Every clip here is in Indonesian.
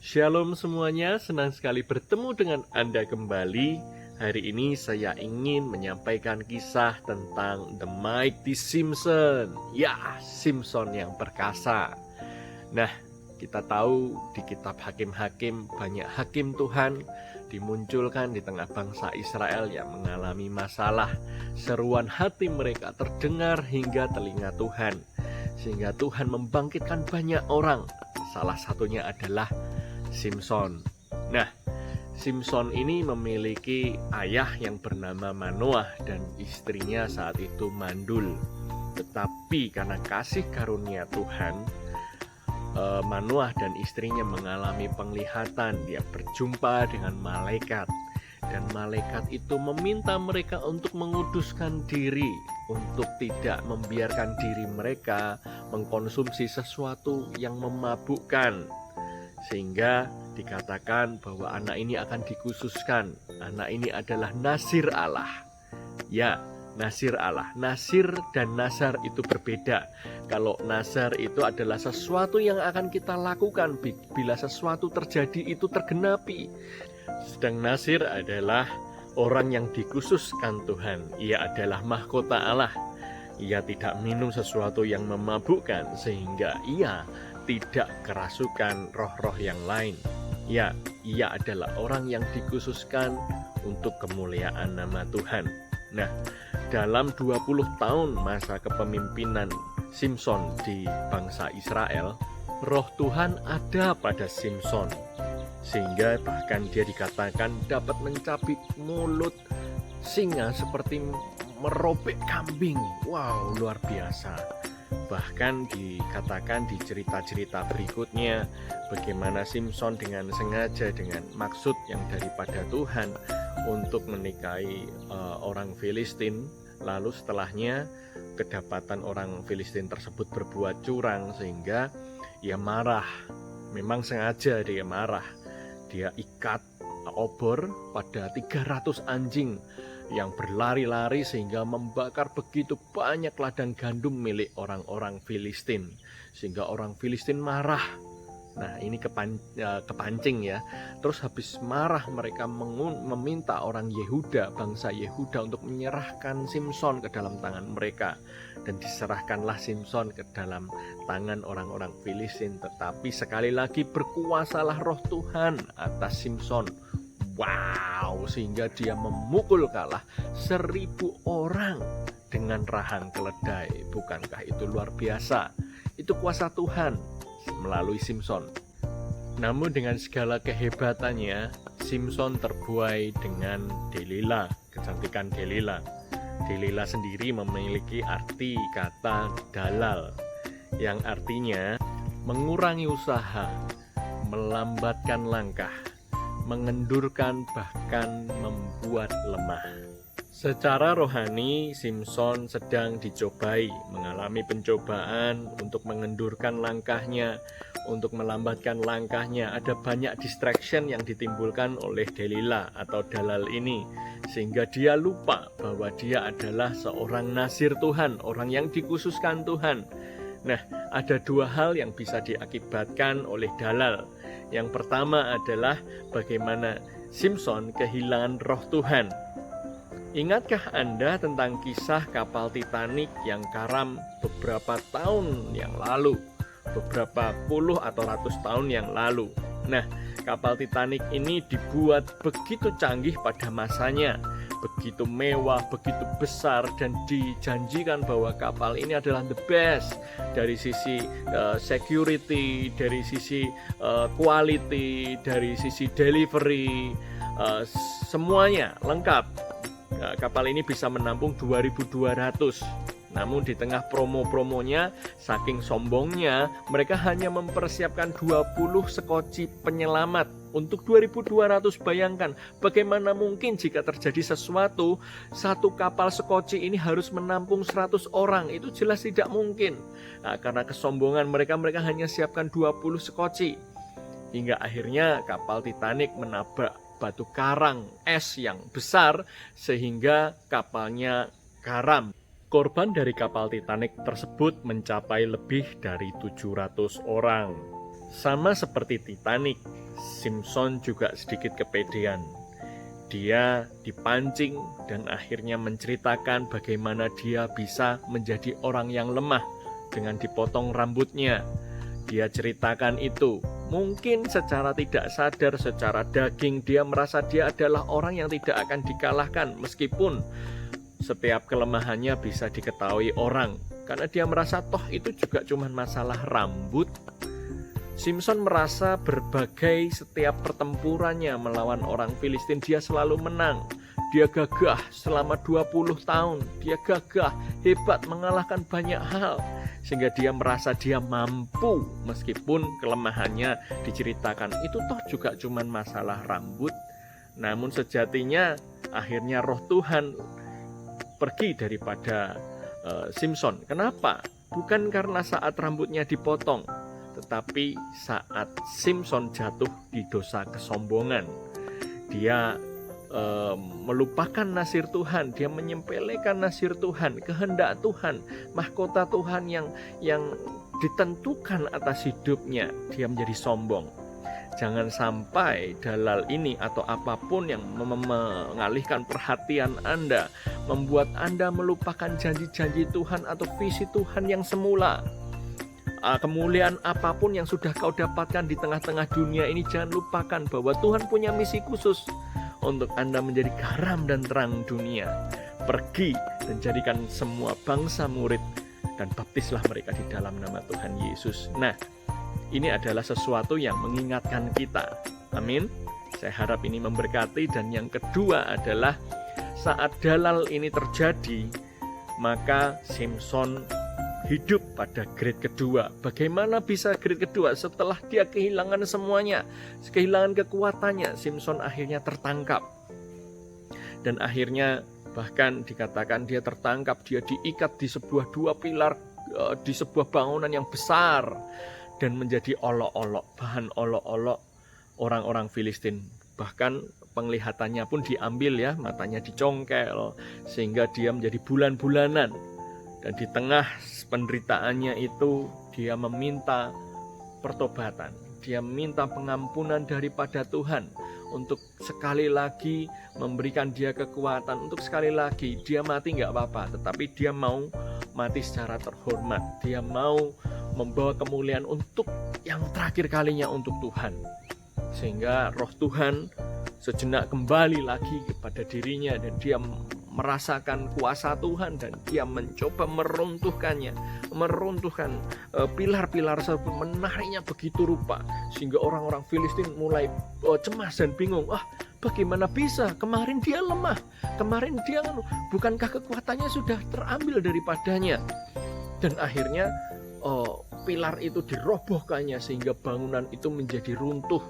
Shalom semuanya, senang sekali bertemu dengan Anda kembali. Hari ini saya ingin menyampaikan kisah tentang The Mighty Simpson. Ya, Simpson yang perkasa. Nah, kita tahu di kitab Hakim-Hakim banyak hakim Tuhan dimunculkan di tengah bangsa Israel yang mengalami masalah. Seruan hati mereka terdengar hingga telinga Tuhan, sehingga Tuhan membangkitkan banyak orang. Salah satunya adalah Simpson. Nah, Simpson ini memiliki ayah yang bernama Manoah dan istrinya saat itu mandul. Tetapi karena kasih karunia Tuhan, Manoah dan istrinya mengalami penglihatan. Dia berjumpa dengan malaikat, dan malaikat itu meminta mereka untuk menguduskan diri, untuk tidak membiarkan diri mereka mengkonsumsi sesuatu yang memabukkan. Sehingga dikatakan bahwa anak ini akan dikhususkan. Anak ini adalah Nasir Allah. Ya, Nasir Allah. Nasir dan Nazar itu berbeda. Kalau Nazar itu adalah sesuatu yang akan kita lakukan bila sesuatu terjadi itu tergenapi. Sedang Nasir adalah orang yang dikhususkan Tuhan. Ia adalah mahkota Allah. Ia tidak minum sesuatu yang memabukkan sehingga ia tidak kerasukan roh-roh yang lain. Ya, ia adalah orang yang dikhususkan untuk kemuliaan nama Tuhan. Nah, dalam 20 tahun masa kepemimpinan Simpson di bangsa Israel, roh Tuhan ada pada Simpson, sehingga bahkan dia dikatakan dapat mencabik mulut singa seperti merobek kambing. Wow, luar biasa. Bahkan dikatakan di cerita-cerita berikutnya bagaimana Simpson dengan sengaja, dengan maksud yang daripada Tuhan untuk menikahi orang Filistin. Lalu setelahnya kedapatan orang Filistin tersebut berbuat curang sehingga ia marah. Memang sengaja dia marah. Dia ikat obor pada 300 anjing yang berlari-lari sehingga membakar begitu banyak ladang gandum milik orang-orang Filistin, sehingga orang Filistin marah. Nah, ini kepancing ya. Terus habis marah mereka meminta orang Yehuda, bangsa Yehuda, untuk menyerahkan Simpson ke dalam tangan mereka, dan diserahkanlah Simpson ke dalam tangan orang-orang Filistin. Tetapi sekali lagi berkuasalah roh Tuhan atas Simpson. Wow, sehingga dia memukul kalah 1.000 orang dengan rahang keledai. Bukankah itu luar biasa? Itu kuasa Tuhan melalui Simpson. Namun dengan segala kehebatannya, Simpson terbuai dengan Delila, kecantikan Delila. Delila sendiri memiliki arti kata dalal, yang artinya mengurangi usaha, melambatkan langkah, mengendurkan, bahkan membuat lemah. Secara rohani, Simpson sedang dicobai, mengalami pencobaan untuk mengendurkan langkahnya, untuk melambatkan langkahnya. Ada banyak distraction yang ditimbulkan oleh Delila atau dalal ini, sehingga dia lupa bahwa dia adalah seorang Nasir Tuhan, orang yang dikhususkan Tuhan. Nah, ada dua hal yang bisa diakibatkan oleh dalal. Yang pertama adalah bagaimana Simpson kehilangan roh Tuhan. Ingatkah Anda tentang kisah kapal Titanic yang karam beberapa tahun yang lalu, beberapa puluh atau ratus tahun yang lalu? Nah, kapal Titanic ini dibuat begitu canggih pada masanya, begitu mewah, begitu besar, dan dijanjikan bahwa kapal ini adalah the best dari sisi security, dari sisi quality, dari sisi delivery, semuanya lengkap. Nah, kapal ini bisa menampung 2.200. Namun di tengah promo-promonya, saking sombongnya, mereka hanya mempersiapkan 20 sekoci penyelamat untuk 2.200. Bayangkan, bagaimana mungkin jika terjadi sesuatu, satu kapal sekoci ini harus menampung 100 orang. Itu jelas tidak mungkin. Nah, karena kesombongan mereka hanya siapkan 20 sekoci. Hingga akhirnya kapal Titanic menabrak batu karang es yang besar sehingga kapalnya karam. Korban dari kapal Titanic tersebut mencapai lebih dari 700 orang. Sama seperti Titanic, Simpson juga sedikit kepedean. Dia dipancing dan akhirnya menceritakan bagaimana dia bisa menjadi orang yang lemah dengan dipotong rambutnya. Dia ceritakan itu. Mungkin secara tidak sadar, secara daging, dia merasa dia adalah orang yang tidak akan dikalahkan meskipun setiap kelemahannya bisa diketahui orang. Karena dia merasa toh itu juga cuma masalah rambut. Simpson merasa berbagai setiap pertempurannya melawan orang Filistin dia selalu menang. Dia gagah selama 20 tahun. Dia gagah, hebat, mengalahkan banyak hal. Sehingga dia merasa dia mampu meskipun kelemahannya diceritakan. Itu toh juga cuma masalah rambut. Namun sejatinya akhirnya roh Tuhan pergi daripada Simpson. Kenapa? Bukan karena saat rambutnya dipotong, tetapi saat Simpson jatuh di dosa kesombongan. Dia melupakan nasir Tuhan, dia menyempelekan nasir Tuhan, kehendak Tuhan, mahkota Tuhan yang ditentukan atas hidupnya. Dia menjadi sombong. Jangan sampai dalal ini atau apapun yang mengalihkan perhatian Anda, membuat Anda melupakan janji-janji Tuhan atau visi Tuhan yang semula. Kemuliaan apapun yang sudah kau dapatkan di tengah-tengah dunia ini, jangan lupakan bahwa Tuhan punya misi khusus untuk Anda menjadi garam dan terang dunia. Pergi dan jadikan semua bangsa murid dan baptislah mereka di dalam nama Tuhan Yesus. Nah, ini adalah sesuatu yang mengingatkan kita. Amin. Saya harap ini memberkati. Dan yang kedua adalah saat dalal ini terjadi, maka Simpson hidup pada grade kedua. Bagaimana bisa grade kedua? Setelah dia kehilangan semuanya, kehilangan kekuatannya, Simpson akhirnya tertangkap. Dan akhirnya bahkan dikatakan dia tertangkap, dia diikat di sebuah dua pilar, di sebuah bangunan yang besar, dan menjadi olok-olok, bahan olok-olok orang-orang Filistin. Bahkan penglihatannya pun diambil ya, matanya dicongkel, sehingga dia menjadi bulan-bulanan. Dan di tengah penderitaannya itu, dia meminta pertobatan. Dia meminta pengampunan daripada Tuhan untuk sekali lagi memberikan dia kekuatan. Untuk sekali lagi, dia mati nggak apa-apa, tetapi dia mau mati secara terhormat. Dia mau membawa kemuliaan untuk yang terakhir kalinya untuk Tuhan. Sehingga roh Tuhan sejenak kembali lagi kepada dirinya dan dia merasakan kuasa Tuhan dan dia mencoba meruntuhkan pilar-pilar tersebut, menariknya begitu rupa sehingga orang-orang Filistin mulai cemas dan bingung. Bagaimana bisa? Kemarin dia lemah, kemarin dia bukankah kekuatannya sudah terambil daripadanya? Dan akhirnya pilar itu dirobohkannya sehingga bangunan itu menjadi runtuh.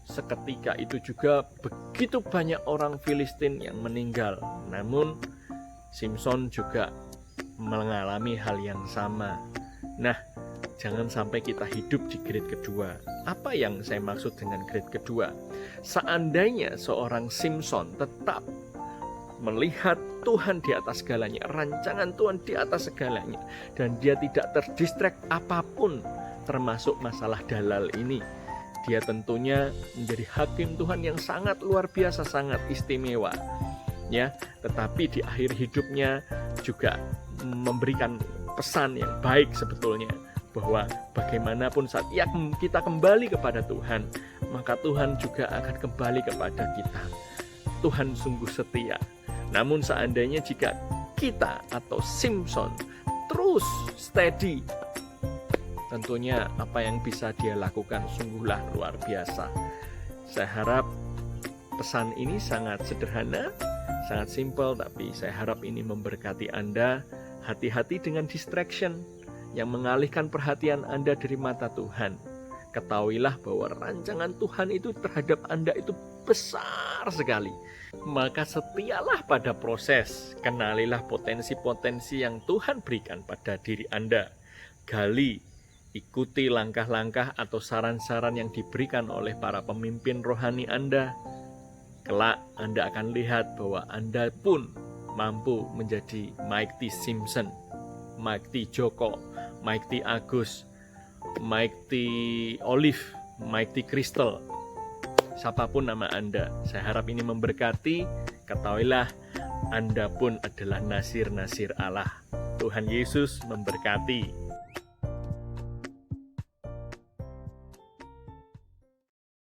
Seketika itu juga begitu banyak orang Filistin yang meninggal. Namun Simpson juga mengalami hal yang sama. Nah, jangan sampai kita hidup di grade kedua. Apa yang saya maksud dengan grade kedua? Seandainya seorang Simpson tetap melihat Tuhan di atas segalanya, rancangan Tuhan di atas segalanya, dan dia tidak terdistract apapun termasuk masalah dalal ini, dia tentunya menjadi hakim Tuhan yang sangat luar biasa, sangat istimewa. Ya, tetapi di akhir hidupnya juga memberikan pesan yang baik sebetulnya, bahwa bagaimanapun saat kita kembali kepada Tuhan, maka Tuhan juga akan kembali kepada kita. Tuhan sungguh setia. Namun seandainya jika kita atau Simpson terus steady, tentunya apa yang bisa dia lakukan sungguhlah luar biasa. Saya harap pesan ini sangat sederhana, sangat simpel, tapi saya harap ini memberkati Anda. Hati-hati dengan distraction yang mengalihkan perhatian Anda dari mata Tuhan. Ketahuilah bahwa rancangan Tuhan itu terhadap Anda itu besar sekali. Maka setialah pada proses. Kenalilah potensi-potensi yang Tuhan berikan pada diri Anda. Gali, ikuti langkah-langkah atau saran-saran yang diberikan oleh para pemimpin rohani Anda. Kelak Anda akan lihat bahwa Anda pun mampu menjadi Mike T. Simpson, Mike T. Joko, Mike T. Agus, Mighty Olive, Mighty Crystal, siapapun nama Anda, saya harap ini memberkati. Ketahuilah Anda pun adalah nasir-nasir Allah. Tuhan Yesus memberkati.